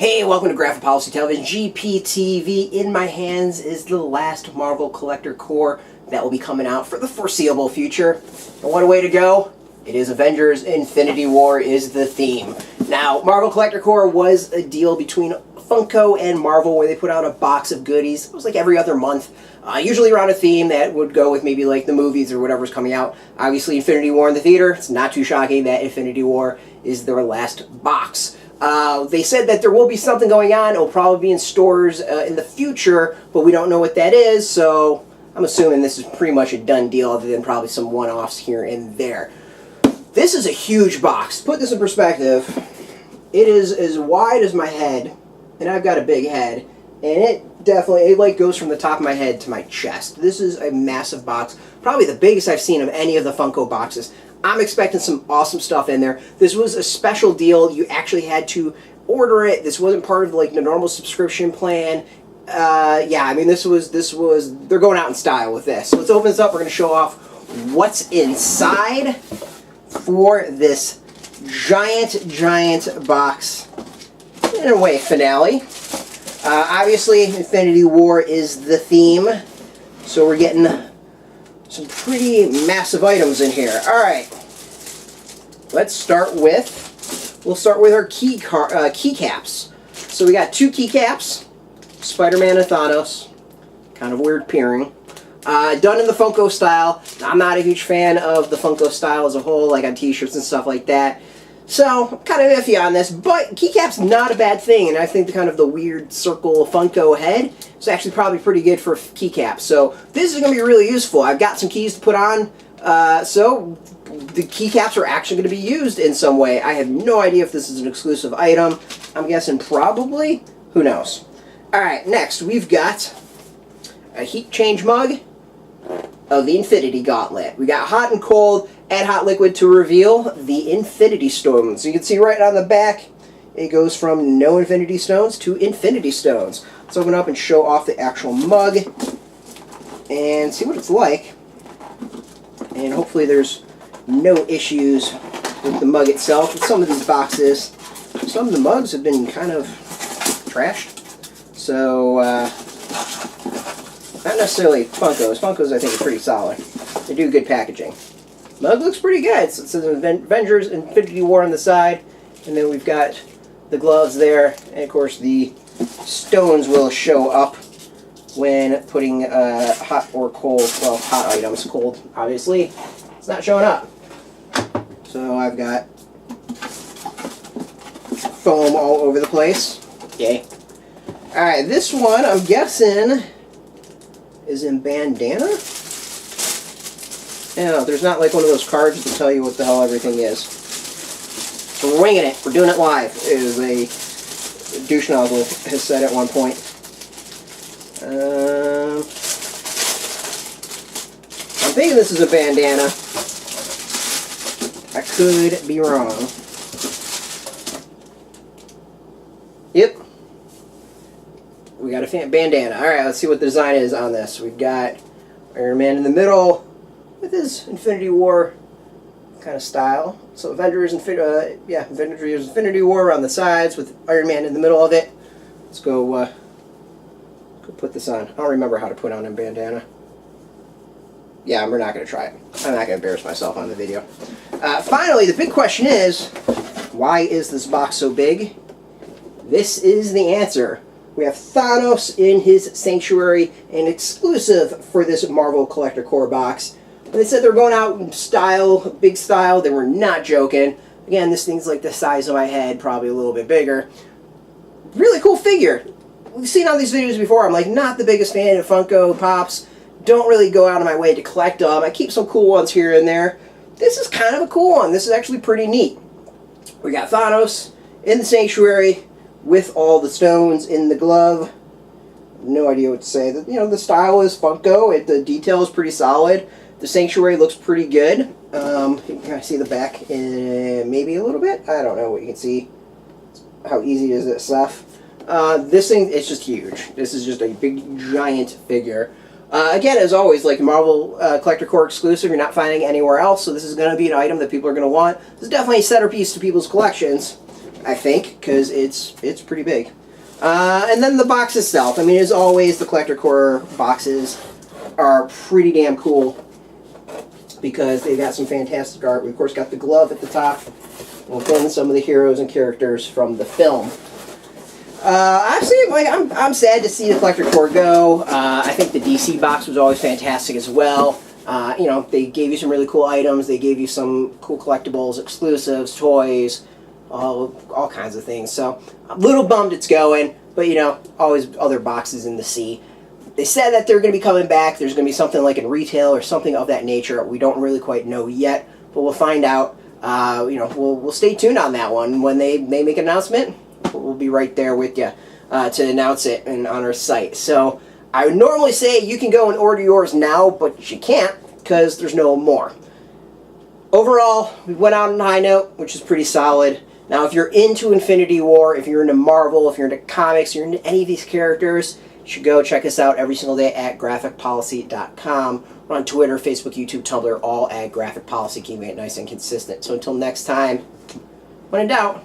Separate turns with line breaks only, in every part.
Hey, welcome to Graphic Policy Television, GPTV. In my hands is the last Marvel Collector Core that will be coming out for the foreseeable future. And what a way to go. It is Avengers Infinity War is the theme. Now, Marvel Collector Core was a deal between Funko and Marvel where they put out a box of goodies. It was like every other month, usually around a theme that would go with maybe like the movies or whatever's coming out. Obviously, Infinity War in the theater. It's not too shocking that Infinity War is their last box. They said that there will be something going on. It'll probably be in stores in the future, but we don't know what that is, so I'm assuming this is pretty much a done deal other than probably some one-offs here and there. This is a huge box. To put this in perspective, it is as wide as my head, and I've got a big head, and it definitely, like goes from the top of my head to my chest. This is a massive box, probably the biggest I've seen of any of the Funko boxes. I'm expecting some awesome stuff in there. This was a special deal. You actually had to order it. This wasn't part of like the normal subscription plan. Yeah, I mean this was they're going out in style with this. So let's open this up. We're going to show off what's inside for this giant box. In a way, finale. Obviously, Infinity War is the theme, so we're getting some pretty massive items in here. All right, let's start with, we'll start with our keycaps. So we got two keycaps, Spider-Man and Thanos. Kind of weird pairing. Done in the Funko style. I'm not a huge fan of the Funko style as a whole, like on t-shirts and stuff like that. So, I'm kind of iffy on this, but keycap's not a bad thing, and I think the kind of the weird circle Funko head is actually probably pretty good for keycaps. So, this is going to be really useful. I've got some keys to put on, so the keycaps are actually going to be used in some way. I have no idea if this is an exclusive item. I'm guessing probably. Who knows? Alright, next we've got a heat change mug of the Infinity Gauntlet. We got hot and cold, add hot liquid to reveal the Infinity Stones. So you can see right on the back, it goes from no Infinity Stones to Infinity Stones. Let's open up and show off the actual mug and see what it's like. And hopefully there's no issues with the mug itself. With some of these boxes, some of the mugs have been kind of trashed. So, not necessarily Funkos. Funkos, I think, are pretty solid. They do good packaging. Mug looks pretty good. So it says Avengers Infinity War on the side. And then we've got the gloves there. And, of course, the stones will show up when putting hot or cold, well, hot items. Cold, obviously, it's not showing up. So I've got foam all over the place. Yay. Alright, this one, I'm guessing, is in bandana? Yeah, there's not like one of those cards to tell you what the hell everything is. So we're winging it. We're doing it live, as a douche nozzle has said at one point. I'm thinking this is a bandana. I could be wrong. Yep. We got a bandana. Alright, let's see what the design is on this. We've got Iron Man in the middle with his Infinity War kind of style. So Avengers Infinity War on the sides with Iron Man in the middle of it. Let's go put this on. I don't remember how to put on a bandana. Yeah, we're not going to try it. I'm not going to embarrass myself on the video. Finally, the big question is, why is this box so big? This is the answer. We have Thanos in his sanctuary, and exclusive for this Marvel Collector Core box. And they said they're going out in style, big style. They were not joking. Again, this thing's like the size of my head, probably a little bit bigger. Really cool figure. We've seen all these videos before. I'm like not the biggest fan of Funko Pops. Don't really go out of my way to collect them. I keep some cool ones here and there. This is kind of a cool one. This is actually pretty neat. We got Thanos in the sanctuary with all the stones in the glove. No idea what to say. You know, the style is Funko. The detail is pretty solid. The sanctuary looks pretty good. You can kind of see the back maybe a little bit. I don't know what you can see. How easy is this stuff? This thing, it's just huge. This is just a big, giant figure. Again, as always, like Marvel Collector Core exclusive, you're not finding anywhere else, so this is going to be an item that people are going to want. This is definitely a centerpiece to people's collections. I think, because it's pretty big. And then the box itself. I mean, as always, the Collector Core boxes are pretty damn cool because they've got some fantastic art. We, of course, got the glove at the top, and then some of the heroes and characters from the film. Actually, like, I'm sad to see the Collector Core go. I think the DC box was always fantastic as well. You know, they gave you some really cool items. They gave you some cool collectibles, exclusives, toys, all kinds of things. So, I'm a little bummed it's going, but, you know, always other boxes in the sea. They said that they're going to be coming back. There's going to be something like in retail or something of that nature. We don't really quite know yet, but we'll find out. You know, we'll stay tuned on that one. When they make an announcement, we'll be right there with you to announce it and on our site. So I would normally say you can go and order yours now, but you can't because there's no more. Overall, we went out on a high note, which is pretty solid. Now, if you're into Infinity War, if you're into Marvel, if you're into comics, you're into any of these characters, you should go check us out every single day at graphicpolicy.com. We're on Twitter, Facebook, YouTube, Tumblr, all at Graphic Policy, keeping it nice and consistent. So until next time, when in doubt,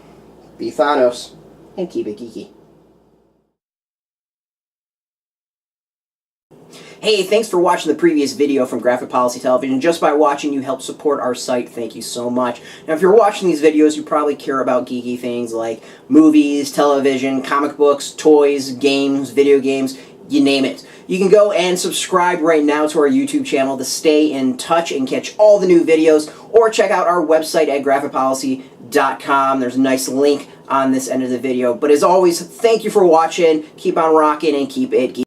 be Thanos and keep it geeky. Hey, thanks for watching the previous video from Graphic Policy Television. Just by watching, you help support our site. Thank you so much. Now, if you're watching these videos, you probably care about geeky things like movies, television, comic books, toys, games, video games, you name it. You can go and subscribe right now to our YouTube channel to stay in touch and catch all the new videos, or check out our website at graphicpolicy.com. There's a nice link on this end of the video. But as always, thank you for watching. Keep on rocking and keep it geeky.